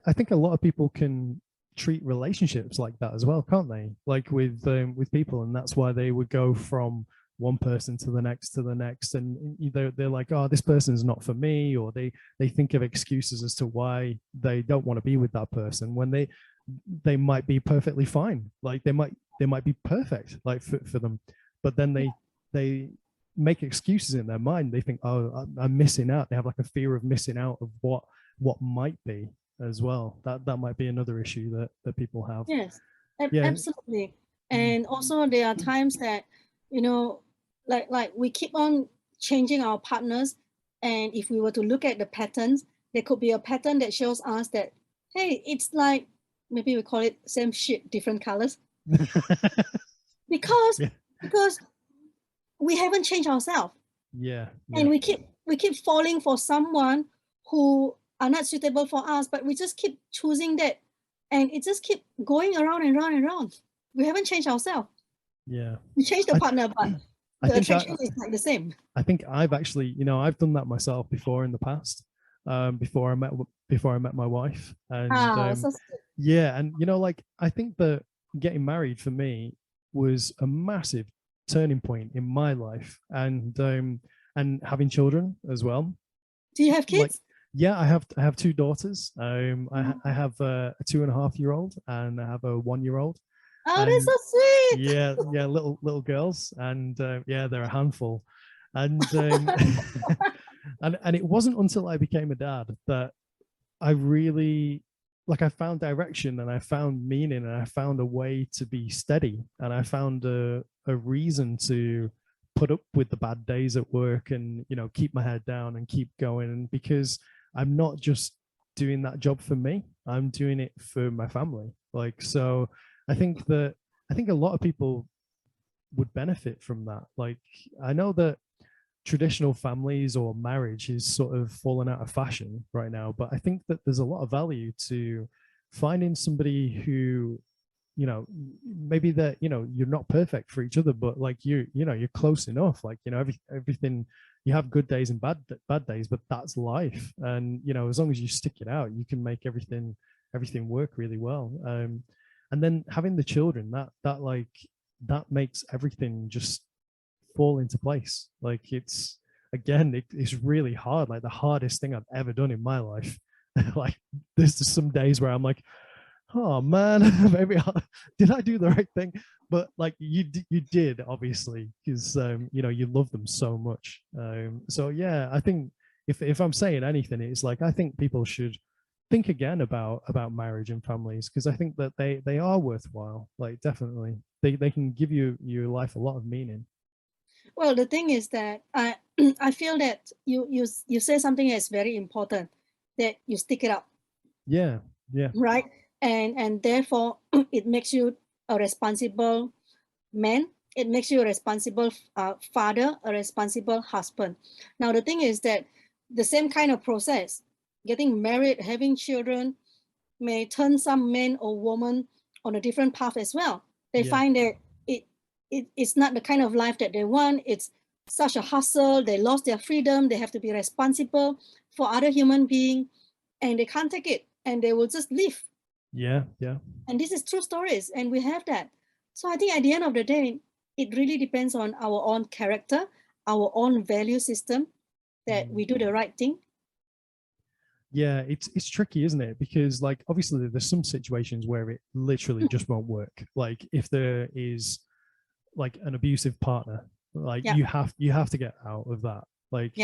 I think a lot of people can treat relationships like that as well, can't they? Like with people, and that's why they would go from one person to the next to the next, and they're like, oh, this person's not for me, or they think of excuses as to why they don't want to be with that person when they might be perfectly fine. Like they might be perfect, like for them, but then they make excuses in their mind. They think, oh, I'm missing out. They have like a fear of missing out of what might be as well. That might be another issue that people have. Yes, Yeah. absolutely. And also there are times that, you know, like we keep on changing our partners. And if we were to look at the patterns, there could be a pattern that shows us that, hey, it's like, maybe we call it same shit, different colors. Because Yeah. because we haven't changed ourselves. Yeah. And we keep falling for someone who are not suitable for us, but we just keep choosing that, and it just keep going around and round and round. We haven't changed ourselves. Yeah. We changed the partner, but the attraction is like the same. I think I've actually, I've done that myself before in the past. Before I met my wife, and So yeah, and like I think that getting married for me was a massive turning point in my life, and having children as well. Do you have kids? Like, yeah, I have two daughters. I have a 2.5-year-old, and I have a 1-year-old. Oh, that's so sweet. Yeah, little girls, and yeah, they're a handful. And and it wasn't until I became a dad that I really, like, I found direction, and I found meaning, and I found a way to be steady, and I found a reason to put up with the bad days at work, and keep my head down and keep going. And because I'm not just doing that job for me, I'm doing it for my family. Like, so I think a lot of people would benefit from that. Like, I know that traditional families or marriage is sort of fallen out of fashion right now, but I think that there's a lot of value to finding somebody who, maybe that, you're not perfect for each other, but like you're close enough. Like, everything, you have good days and bad days, but that's life. And as long as you stick it out, you can make everything work really well. And then having the children, that makes everything just fall into place. Like, it's really hard, like the hardest thing I've ever done in my life. Like, there's just some days where I'm like, oh man, maybe did I do the right thing? But like, you did, obviously, because you love them so much. So yeah, I think if I'm saying anything, it's like, I think people should think again about marriage and families, because I think that they are worthwhile. Like, definitely, they can give your life a lot of meaning. Well, the thing is that I I feel that you say something that's very important, that you stick it out. Yeah. Right. And therefore it makes you a responsible man. It makes you a responsible father, a responsible husband. Now the thing is that the same kind of process, getting married, having children, may turn some men or woman on a different path as well. They find that it's not the kind of life that they want. It's such a hustle. They lost their freedom. They have to be responsible for other human beings, and they can't take it, and they will just leave. Yeah. And this is true stories, and we have that. So I think at the end of the day, it really depends on our own character, our own value system, that we do the right thing. Yeah, it's tricky, isn't it? Because, like, obviously there's some situations where it literally just won't work. Like, if there is like an abusive partner, like, you have to get out of that. Like,